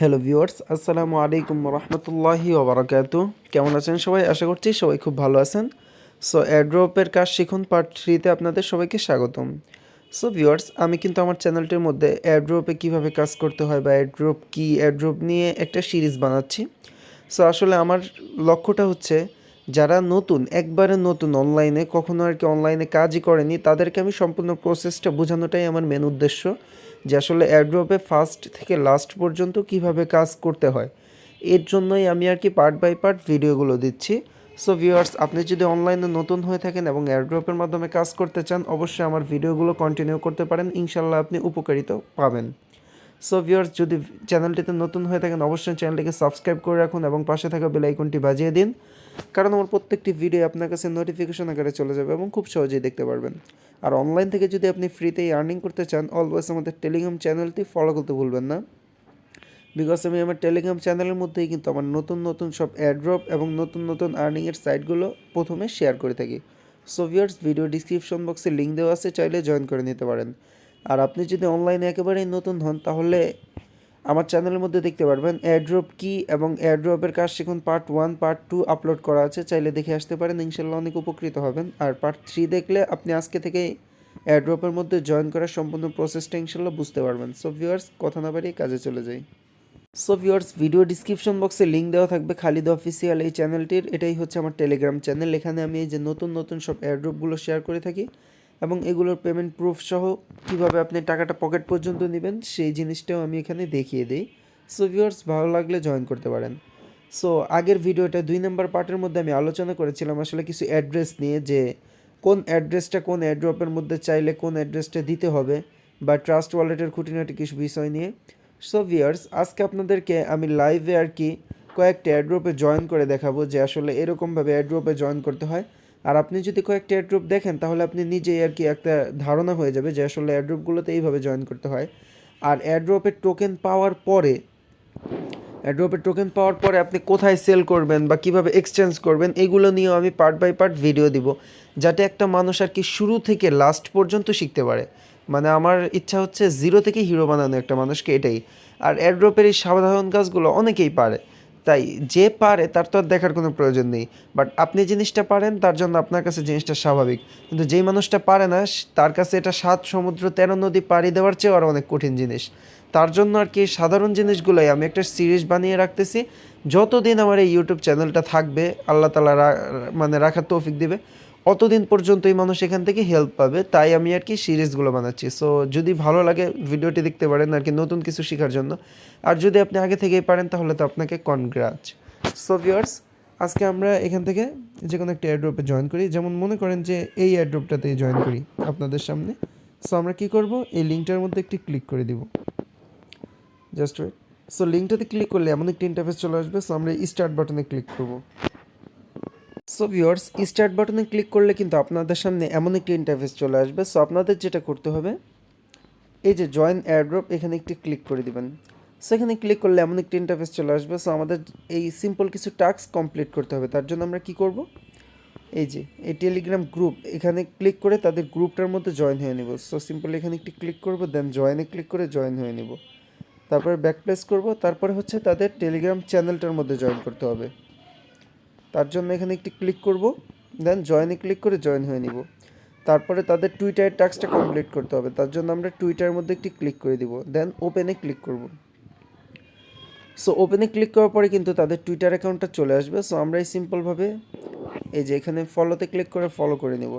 Hello viewers, আসসালামু আলাইকুম রহমতুল্লাহি ওবরাকাতু। কেমন আছেন সবাই? আশা করছি সবাই খুব ভালো আছেন। সো এয়ারড্রপের কাজ শিখুন পার্ট 3তে আপনাদের সবাইকে স্বাগতম। সো ভিউয়ার্স, আমি কিন্তু আমার চ্যানেলটির মধ্যে এয়ারড্রপে কীভাবে কাজ করতে হয় বা এয়ারড্রপ কী, এয়ারড্রপ নিয়ে একটা সিরিজ বানাচ্ছি। সো আসলে আমার লক্ষ্যটা হচ্ছে যারা নতুন, একবারে নতুন অনলাইনে, কখনো আর কি অনলাইনে কাজই করেনি, তাদেরকে আমি সম্পূর্ণ প্রসেসটা বোঝানোটাই আমার মেন উদ্দেশ্য, যে আসলে এয়ারড্রপে ফার্স্ট থেকে লাস্ট পর্যন্ত কিভাবে কাজ করতে হয়। এর জন্যই আমি আর কি পার্ট বাই পার্ট ভিডিওগুলো দিচ্ছি। সো ভিউয়ার্স, আপনি যদি অনলাইনে নতুন হয়ে থাকেন এবং এয়ারড্রপের মাধ্যমে কাজ করতে চান, অবশ্যই আমার ভিডিওগুলো কন্টিনিউ করতে পারেন, ইনশাল্লাহ আপনি উপকারিতা পাবেন। সো ভিউয়ার্স, যদি চ্যানেলটিতে নতুন হয়ে থাকেন অবশ্যই চ্যানেলটিকে সাবস্ক্রাইব করে রাখুন এবং পাশে থাকা বেল আইকনটি বাজিয়ে দিন, কারণ আমার প্রত্যেকটি ভিডিও আপনার কাছে নোটিফিকেশন আকারে চলে যাবে এবং খুব সহজেই দেখতে পারবেন। আর অনলাইন থেকে যদি আপনি ফ্রিতেই আর্নিং করতে চান, অলওয়েজ আমাদের টেলিগ্রাম চ্যানেলটি ফলো করতে ভুলবেন না, বিকজ আমি আমার টেলিগ্রাম চ্যানেলের মধ্যেই কিন্তু আমার নতুন নতুন সব এয়ারড্রপ এবং নতুন নতুন আর্নিংয়ের সাইটগুলো প্রথমে শেয়ার করে থাকি। সো ভিউয়ার্স, ভিডিও ডিসক্রিপশন বক্সে লিঙ্ক দেওয়া আছে, চাইলে জয়েন করে নিতে পারেন। আর আপনি যদি অনলাইনে একেবারেই নতুন হন, তাহলে আমার চ্যানেলের মধ্যে দেখতে পারবেন এয়ারড্রপ কী এবং এয়ারড্রপের কাজ শিখুন পার্ট 1 পার্ট 2 আপলোড করা আছে, চাইলে দেখে আসতে পারেন, ইনশাল্লাহ অনেক উপকৃত হবেন। আর পার্ট 3 দেখলে আপনি আজকে থেকেই এয়ারড্রপের মধ্যে জয়েন করার সম্পূর্ণ প্রসেসটা ইনশাল্লাহ বুঝতে পারবেন। সো ভিউয়ার্স, কথা না বাড়িয়ে কাজে চলে যাই। সো ভিউয়ার্স, ভিডিও ডিসক্রিপশন বক্সে লিঙ্ক দেওয়া থাকবে খালিদ অফিসিয়াল এই চ্যানেলটির। এটাই হচ্ছে আমার টেলিগ্রাম চ্যানেল। এখানে আমি এই যে নতুন নতুন সব এয়ারড্রপগুলো শেয়ার করে থাকি এবং এগুলোর পেমেন্ট প্রুফ সহ কীভাবে আপনি টাকাটা পকেট পর্যন্ত নেবেন সেই জিনিসটাও আমি এখানে দেখিয়ে দিই। সো ভিউয়ার্স, ভালো লাগলে জয়েন করতে পারেন। সো আগের ভিডিওটা 2 নম্বর পার্টের মধ্যে আমি আলোচনা করেছিলাম আসলে কিছু অ্যাড্রেস নিয়ে, যে কোন অ্যাড্রেসটা কোন এয়ারড্রপের মধ্যে চাইলে কোন অ্যাড্রেসটা দিতে হবে, বা ট্রাস্ট ওয়ালেটের খুঁটিনাটি কিছু বিষয় নিয়ে। সো ভিউয়ার্স, আজকে আপনাদেরকে আমি লাইভে আর কি কয়েকটা এয়ারড্রপে জয়েন করে দেখাবো, যে আসলে এরকমভাবে এয়ারড্রপে জয়েন করতে হয়। আর আপনি যদি কয়েকটা এয়ারড্রপ দেখেন, তাহলে আপনি নিজেই আর কি একটা ধারণা হয়ে যাবে যে আসলে এয়ারড্রপগুলোতে এইভাবে জয়েন করতে হয়। আর এয়ারড্রপের টোকেন পাওয়ার পরে আপনি কোথায় সেল করবেন বা কিভাবে এক্সচেঞ্জ করবেন, এগুলো নিয়েও আমি পার্ট বাই পার্ট ভিডিও দিব, যাতে একটা মানুষ আর কি শুরু থেকে লাস্ট পর্যন্ত শিখতে পারে। মানে আমার ইচ্ছা হচ্ছে জিরো থেকে হিরো বানানো একটা মানুষকে, এটাই। আর এয়ারড্রপের এই সাধারণ কাজগুলো অনেকেই পারে, তাই যে পারে তার তো আর দেখার কোনো প্রয়োজন নেই। বাট আপনি জিনিসটা পারেন, তার জন্য আপনার কাছে জিনিসটা স্বাভাবিক। কিন্তু যেই মানুষটা পারে না, তার কাছে এটা 7 সমুদ্র 13 নদী পাড়ি দেওয়ার চেয়েও আরও অনেক কঠিন জিনিস। তার জন্য আর কি সাধারণ জিনিসগুলোই আমি একটা সিরিজ বানিয়ে রাখতেছি। যতদিন আমার এই ইউটিউব চ্যানেলটা থাকবে, আল্লাহ তাআলা মানে রাখার তৌফিক দিবে, অতদিন পর্যন্তই মানুষ এখান থেকে হেল্প পাবে, তাই আমি আর কি সিরিজগুলো বানাচ্ছি। সো যদি ভালো লাগে ভিডিওটি দেখতে পারেন আর কি, নতুন কিছু শেখার জন্য। আর যদি আপনি আগে থেকেই পারেন, তাহলে তো আপনাকে কনগ্রাচ। সো ভিউয়ার্স, আজকে আমরা এখান থেকে যে কোনো একটা এয়ারড্রপে জয়েন করি। যেমন মনে করেন যে এই এয়ারড্রপটাতেই জয়েন করি আপনাদের সামনে। সো আমরা কী করব, এই লিঙ্কটার মধ্যে একটি ক্লিক করে দিব, জাস্ট ওয়েট। সো লিঙ্কটাতে ক্লিক করলে এমন একটি ইন্টারফেস চলে আসবে। সো আমরা স্টার্ট বাটনে ক্লিক করব। সো ভিউয়ার্স, স্টার্ট বাটনে ক্লিক করলে কিন্তু আপনাদের সামনে এমন একটি ইন্টারফেস চলে আসবে। সো আপনাদের যেটা করতে হবে, এই যে জয়েন এয়ারড্রপ, এখানে একটি ক্লিক করে দিবেন। সো এখানে ক্লিক করলে এমন একটি ইন্টারফেস চলে আসবে। সো আমাদের এই সিম্পল কিছু টাস্ক কমপ্লিট করতে হবে। তার জন্য আমরা কি করব, এই যে এই টেলিগ্রাম গ্রুপ, এখানে ক্লিক করে তাদের গ্রুপটার মধ্যে জয়েন হয়ে নেব। সো সিম্পল এখানে একটি ক্লিক করব, দেন জয়েনে ক্লিক করে জয়েন হয়ে নেব। তারপরে ব্যাক প্লেস করব, তারপরে হচ্ছে তাদের টেলিগ্রাম চ্যানেলটার মধ্যে জয়েন করতে হবে। তার জন্য এখানে একটি ক্লিক করব, দেন জয়েনে ক্লিক করে জয়েন হয়ে নিব। তারপরে তাদের টুইটারের টাস্কটা কমপ্লিট করতে হবে। তার জন্য আমরা টুইটারের মধ্যে একটি ক্লিক করে দিব, দেন ওপেনে ক্লিক করব। সো ওপেনে ক্লিক করার পরে কিন্তু তাদের টুইটার অ্যাকাউন্টটা চলে আসবে। সো আমরা এই সিম্পলভাবে এই যে এখানে ফলোতে ক্লিক করে ফলো করে নেব।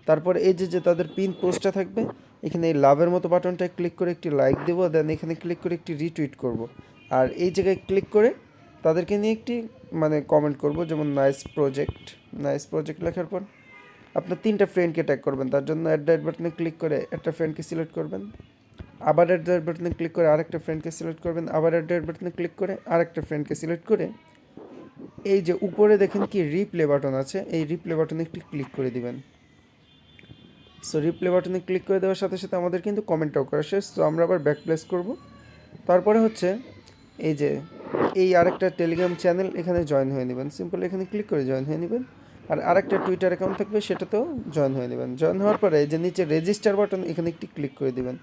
তারপরে এই যে তাদের পিন পোস্টটা থাকবে, এখানে এই লাভের মতো বাটনটায় ক্লিক করে একটি লাইক দেব, দেন এখানে ক্লিক করে একটি রিটুইট করব। আর এই জায়গায় ক্লিক করে তাদেরকে নিয়ে একটি মানে কমেন্ট করব, যেমন নাইস প্রজেক্ট লেখার পর আপনার 3টা ফ্রেন্ডকে ট্যাগ করবেন। তার জন্য অ্যাড দ্য বাটনে ক্লিক করে একটা ফ্রেন্ডকে সিলেক্ট করবেন, আবার অ্যাড দ্য বাটনে ক্লিক করে আরেকটা ফ্রেন্ডকে সিলেক্ট করবেন, আবার অ্যাড দ্য বাটনে ক্লিক করে আরেকটা ফ্রেন্ডকে সিলেক্ট করে এই যে উপরে দেখেন কি রিপ্লে বাটন আছে, এই রিপ্লে বাটনে একটি ক্লিক করে দিবেন। সো রিপ্লে বাটনে ক্লিক করে দেওয়ার সাথে সাথে আমাদের কিন্তু কমেন্টটাও করা শেষ। সো আমরা আবার ব্যাক প্লেস করব। তারপরে হচ্ছে এই যে এই আরেকটা টেলিগ্রাম চ্যানেল, এখানে জয়েন হয়ে নেবেন। সিম্পল এখানে ক্লিক করে জয়েন হয়ে নেবেন। আর আরেকটা টুইটার অ্যাকাউন্ট থাকবে, সেটাতেও জয়েন হয়ে নেবেন। জয়েন হওয়ার পরে এই যে নিচে রেজিস্টার বাটন, এখানে একটি ক্লিক করে দেবেন।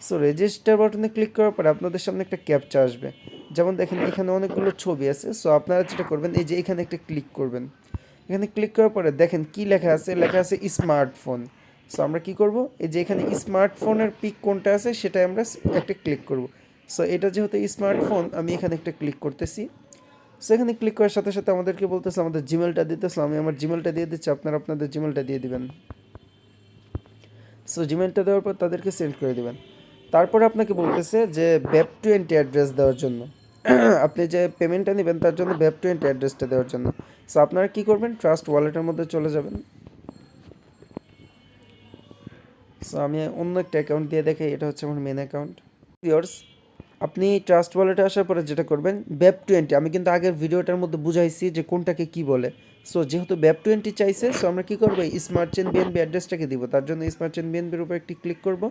সো রেজিস্টার বাটনে ক্লিক করার পরে আপনাদের সামনে একটা ক্যাপচা আসবে। যেমন দেখেন এখানে অনেকগুলো ছবি আছে। সো আপনারা যেটা করবেন এই যে এখানে একটা ক্লিক করবেন। এখানে ক্লিক করার পরে দেখেন কি লেখা আছে, লেখা আছে স্মার্টফোন। সো আমরা কি করব, এই যে এখানে স্মার্টফোনের পিক কোনটা আছে সেটা আমরা একটা ক্লিক করব। সো এটা যেহেতু স্মার্টফোন, আমি এখানে একটা ক্লিক করতেছি। সো এখানে ক্লিক করার সাথে সাথে আমাদেরকে বলতেছে আমাদের জিমেলটা দিতেছে, আমি আমার জিমেলটা দিয়ে দিচ্ছি, আপনারা আপনাদের জিমেলটা দিয়ে দিবেন। সো জিমেলটা দেওয়ার পর তাদেরকে সেন্ড করে দেবেন। তারপরে আপনাকে বলতেছে যে BEP20 অ্যাড্রেস দেওয়ার জন্য আপনি যে পেমেন্টটা নেবেন তার জন্য BEP20 অ্যাড্রেসটা দেওয়ার জন্য। সো আপনারা কী করবেন, ট্রাস্ট ওয়ালেটের মধ্যে চলে যাবেন। সো আমি অন্য একটা অ্যাকাউন্ট দিয়ে দেখাই, এটা হচ্ছে আমার মেন অ্যাকাউন্ট। ভিউয়ার্স, আপনি ট্রাস্ট ওয়ালেটে আসার পরে যেটা করবেন, BEP20 আমি কিন্তু আগের ভিডিওটার মধ্যে বুঝাইছি যে কোনটাকে কি বলে। সো যেহেতু BEP20 চাইছে, সো আমরা কী করবো, স্মার্ট চেন বিএনবি অ্যাড্রেসটাকে দিব। তার জন্য স্মার্ট চেন বিএনবির উপর একটি ক্লিক করব,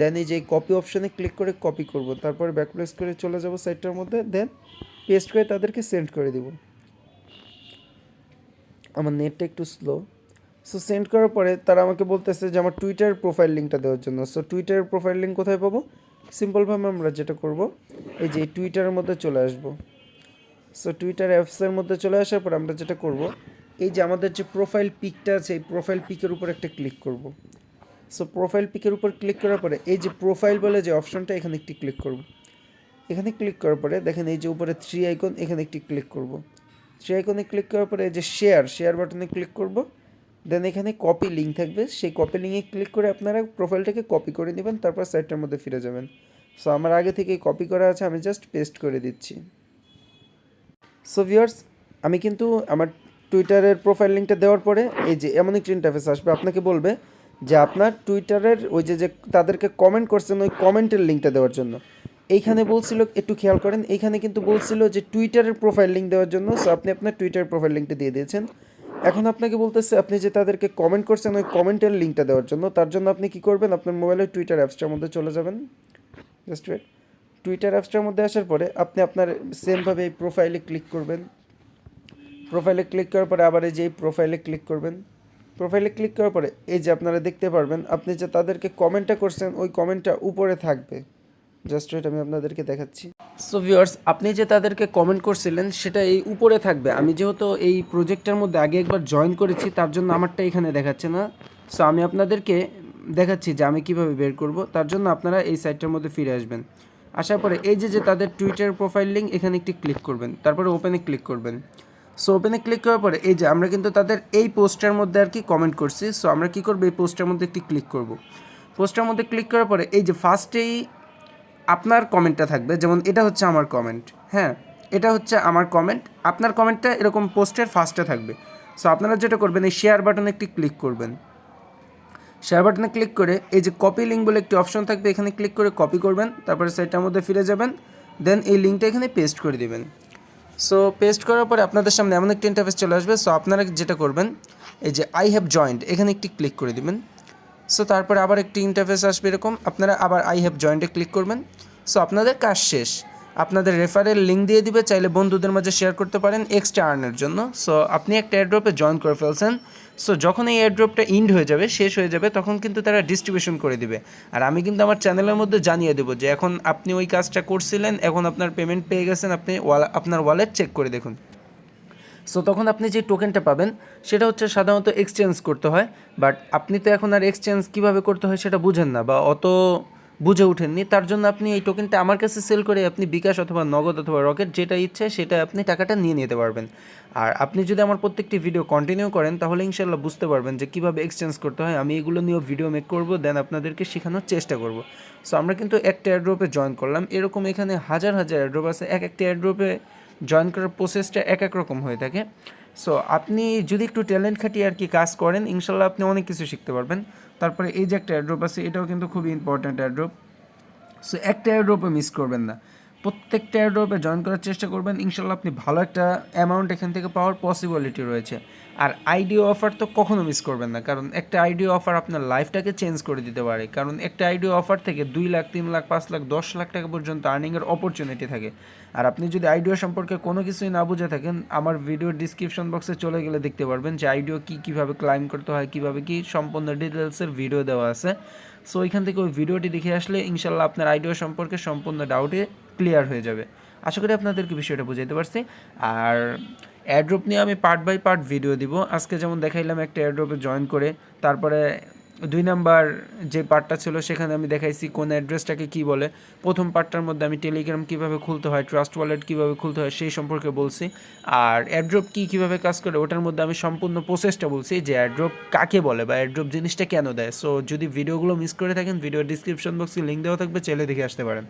দেন এই যে কপি অপশানে ক্লিক করে কপি করব, তারপরে ব্যাকপ্লেস করে চলে যাব সাইটটার মধ্যে, দেন পেস্ট করে তাদেরকে সেন্ড করে দিব। আমার নেটটা একটু স্লো। সো সেন্ড করার পরে তারা আমাকে বলতেছে যে আমার টুইটার প্রোফাইল লিঙ্কটা দেওয়ার জন্য। সো টুইটারের প্রোফাইল লিঙ্ক কোথায় পাবো, সিম্পলভাবে আমরা যেটা করব, এই যে টুইটারের মধ্যে চলে আসব। সো টুইটার অ্যাপসের মধ্যে চলে আসার পর আমরা যেটা করব, এই যে আমাদের যে প্রোফাইল পিকটা আছে এই প্রোফাইল পিকের উপর একটা ক্লিক করব। সো প্রোফাইল পিকের উপর ক্লিক করার পরে এই যে প্রোফাইল বলে যে অপশনটা, এখানে একটি ক্লিক করব। এখানে ক্লিক করার পরে দেখেন এই যে উপরে 3 আইকন, এখানে একটি ক্লিক করব। 3 আইকনে ক্লিক করার পরে এই যে শেয়ার বাটনে ক্লিক করব, দেন এখানে কপি লিঙ্ক থাকবে, সেই কপি লিঙ্কে ক্লিক করে আপনারা প্রোফাইলটাকে কপি করে নেবেন, তারপর সাইটটার মধ্যে ফিরে যাবেন। সো আমার আগে থেকেই কপি করা আছে, আমি জাস্ট পেস্ট করে দিচ্ছি। সো ভিউয়ার্স, আমি কিন্তু আমার টুইটারের প্রোফাইল লিঙ্কটা দেওয়ার পরে এই যে এমন একটি ইন্টারফেস আসবে, আপনাকে বলবে যে আপনার টুইটারের ওই যে তাদেরকে কমেন্ট করছেন ওই কমেন্টের লিঙ্কটা দেওয়ার জন্য। এইখানে বলছিল, একটু খেয়াল করেন, এইখানে কিন্তু বলছিল যে টুইটারের প্রোফাইল লিঙ্ক দেওয়ার জন্য। সো আপনি আপনার টুইটার প্রোফাইল লিঙ্কটা দিয়ে দিয়েছেন। এখন আপনাকে বলতেছে আপনি যে তাদেরকে কমেন্ট করছেন ওই কমেন্টের লিঙ্কটা দেওয়ার জন্য। তার জন্য আপনি কী করবেন, আপনার মোবাইলের টুইটার অ্যাপসটার মধ্যে চলে যাবেন। Just wait. টুইটার অ্যাপসটার মধ্যে আসার পরে আপনি আপনার সেমভাবে এই প্রোফাইলে ক্লিক করবেন। প্রোফাইলে ক্লিক করার পরে আবার এই যে এই প্রোফাইলে ক্লিক করবেন। প্রোফাইলে ক্লিক করার পরে এই যে আপনারা দেখতে পারবেন আপনি যে তাদেরকে কমেন্টটা করছেন ওই কমেন্টটা উপরে থাকবে। জাস্ট ওয়েট, আমি আপনাদেরকে দেখাচ্ছি। সো ভিউয়ার্স, আপনি যে তাদেরকে কমেন্ট করছিলেন সেটা এই উপরে থাকবে। আমি যেহেতু এই প্রজেক্টটার মধ্যে আগে একবার জয়েন করেছি তার জন্য আমারটা এখানে দেখাচ্ছে না। সো আমি আপনাদেরকে দেখাচ্ছি যে আমি কিভাবে বের করব। তার জন্য আপনারা এই সাইটটার মধ্যে ফিরে আসবেন। আসার পরে এই যে তাদের টুইটার প্রোফাইল লিঙ্ক, এখানে একটি ক্লিক করবেন, তারপরে ওপেনে ক্লিক করবেন। সো ওপেনে ক্লিক করার পরে এই যে আমরা কিন্তু তাদের এই পোস্টটার মধ্যে আর কি কমেন্ট করছি। সো আমরা কী করবো, এই পোস্টটার মধ্যে একটি ক্লিক করব। পোস্টটার মধ্যে ক্লিক করার পরে এই যে ফার্স্টেই আপনার কমেন্টটা থাকবে, যেমন এটা হচ্ছে আমার কমেন্ট, হ্যাঁ এটা হচ্ছে আমার কমেন্ট, আপনার কমেন্টটা এরকম পোস্টের ফার্স্টে থাকবে। সো আপনারা যেটা করবেন, এই শেয়ার বাটনে একটি ক্লিক করবেন। শেয়ার বাটনে ক্লিক করে এই যে কপি লিঙ্ক বলে একটি অপশন থাকবে, এখানে ক্লিক করে কপি করবেন, তারপরে সাইটটার মধ্যে ফিরে যাবেন, দেন এই লিঙ্কটা এখানে পেস্ট করে দেবেন। সো পেস্ট করার পরে আপনাদের সামনে এমন একটি ইন্টারফেস চলে আসবে। সো আপনারা যেটা করবেন, এই যে আই হ্যাভ জয়েন্ট এখানে একটি ক্লিক করে দেবেন। সো তারপরে আবার একটি ইন্টারফেস আসবে এরকম, আপনারা আবার আই হ্যাভ জয়েন্টে ক্লিক করবেন। সো আপনাদের কাজ শেষ। আপনাদের রেফারেল লিঙ্ক দিয়ে দিবে, চাইলে বন্ধুদের মাঝে শেয়ার করতে পারেন এক্সট্রা আর্নের জন্য। সো আপনি একটা এয়ারড্রপে জয়েন করে ফেলছেন। সো যখন এই এয়ারড্রপটা ইন্ড হয়ে যাবে, শেষ হয়ে যাবে, তখন কিন্তু তারা ডিস্ট্রিবিউশন করে দিবে। আর আমি কিন্তু আমার চ্যানেলের মধ্যে জানিয়ে দেবো যে এখন আপনি ওই কাজটা করছিলেন, এখন আপনার পেমেন্ট পেয়ে গেছেন, আপনি আপনার ওয়ালেট চেক করে দেখুন। সো তখন আপনি যে টোকেনটা পাবেন সেটা হচ্ছে সাধারণত এক্সচেঞ্জ করতে হয়। বাট আপনি তো এখন আর এক্সচেঞ্জ কীভাবে করতে হয় সেটা বুঝেন না বা অত বুঝে ওঠেননি, তার জন্য আপনি এই টোকেনটা আমার কাছে সেল করে আপনি বিকাশ অথবা নগদ অথবা রকেট যেটা ইচ্ছে সেটা আপনি টাকাটা নিয়ে নিতে পারবেন। আর আপনি যদি আমার প্রত্যেকটি ভিডিও কন্টিনিউ করেন তাহলে ইনশাল্লাহ বুঝতে পারবেন যে কীভাবে এক্সচেঞ্জ করতে হয়। আমি এগুলো নিয়েও ভিডিও মেক করবো, দেন আপনাদেরকে শেখানোর চেষ্টা করব। সো আমরা কিন্তু একটা এয়ারড্রপে জয়েন করলাম, এরকম এখানে হাজার হাজার এয়ারড্রপ আছে, এক একটা এয়ারড্রপে জয়েন করার প্রসেসটা এক এক রকম হয়ে থাকে। সো আপনি যদি একটু ট্যালেন্ট খাটিয়ে আর কি কাজ করেন, ইনশাল্লাহ আপনি অনেক কিছু শিখতে পারবেন। তারপরে এই যে একটা এয়ারড্রপ আছে, এটাও কিন্তু খুবই ইম্পর্ট্যান্ট এয়ারড্রপ। সো একটা এয়ারড্রপে মিস করবেন না, প্রত্যেকটা এয়ারড্রপে জয়েন করার চেষ্টা করবেন, ইনশাল্লাহ আপনি ভালো একটা অ্যামাউন্ট এখান থেকে পাওয়ার পসিবিলিটি রয়েছে। আর আইডিও অফার তো কখনো মিস করবেন না, কারণ একটা আইডিও অফার আপনার লাইফটাকে চেঞ্জ করে দিতে পারে। কারণ একটা আইডিও অফার থেকে 2 লাখ 3 লাখ 5 লাখ 10 লাখ টাকা পর্যন্ত আর্নিংয়ের অপরচুনিটি থাকে। আর আপনি যদি আইডিও সম্পর্কে কোনো কিছুই না বুঝে থাকেন, আমার ভিডিওর ডিসক্রিপশন বক্সে চলে গেলে দেখতে পারবেন যে আইডিও কীভাবে ক্লাইম করতে হয়, কীভাবে কী সম্পূর্ণ ডিটেলসের ভিডিও দেওয়া আছে। সো এখান থেকে ওই ভিডিওটি দেখে আসলে ইনশাল্লাহ আপনার আইডিও সম্পর্কে সম্পূর্ণ ডাউটে ক্লিয়ার হয়ে যাবে। আশা করি আপনাদেরকে বিষয়টা বুঝাইতে পারছি। আর এয়ারড্রপ নিয়ে আমি পার্ট বাই পার্ট ভিডিও দিব। আজকে যেমন দেখাইলাম একটা এয়ারড্রপে জয়েন করে, তারপরে 2 নাম্বার যে পার্টটা ছিল সেখানে আমি দেখাইছি কোন অ্যাড্রেসটাকে কী বলে। প্রথম পার্টটার মধ্যে আমি টেলিগ্রাম কীভাবে খুলতে হয়, ট্রাস্ট ওয়ালেট কীভাবে খুলতে হয় সেই সম্পর্কে বলছি। আর এয়ারড্রপ কীভাবে কাজ করে ওটার মধ্যে আমি সম্পূর্ণ প্রসেসটা বলছি, যে এয়ারড্রপ কাকে বলে বা এয়ারড্রপ জিনিসটা কেন দেয়। সো যদি ভিডিওগুলো মিস করে থাকেন, ভিডিওর ডিসক্রিপশন বক্সে লিঙ্ক দেওয়া থাকবে, চাইলে দেখে আসতে পারেন।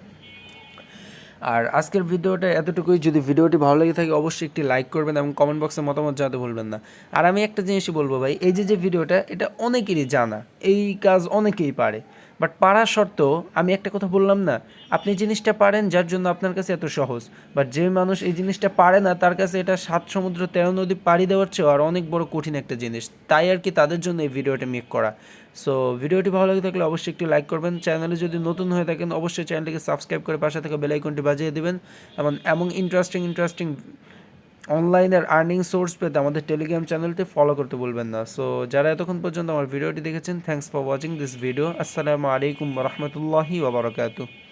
আর আজকের ভিডিওটা এতটুকুই। যদি ভিডিওটি ভালো লেগে থাকে অবশ্যই একটি লাইক করবেন এবং কমেন্ট বক্সে মতামত জানাতে ভুলবেন না। আর আমি একটা জিনিসই বলবো ভাই, এই যে ভিডিওটা, এটা অনেকেরই জানা, এই কাজ অনেকেই পারে, বাট পারা সত্ত্বেও আমি একটা কথা বললাম না, আপনি জিনিসটা পারেন যার জন্য আপনার কাছে এত সহজ, বাট যে মানুষ এই জিনিসটা পারে না তার কাছে এটা 7 সমুদ্র 13 নদী পাড়ি দেওয়ার চেয়েও আর অনেক বড় কঠিন একটা জিনিস। তাই আর কি তাদের জন্য এই ভিডিওটা মেক করা। সো ভিডিওটি ভালো লাগে থাকলে অবশ্যই একটি লাইক করবেন। চ্যানেলে যদি নতুন হয়ে থাকেন অবশ্যই চ্যানেলটিকে সাবস্ক্রাইব করে পাশে থাকা বেল আইকনটি বাজিয়ে দেবেন। এমন ইন্টারেস্টিং অনলাইনের আর্নিং সোর্স পেতে আমাদের টেলিগ্রাম চ্যানেলটি ফলো করতে ভুলবেন না। সো যারা এতক্ষণ পর্যন্ত আমার ভিডিওটি দেখেছেন, thanks for watching this video. আসসালামু আলাইকুম রহমতুল্লাহি ওয়া বারাকাতুহু।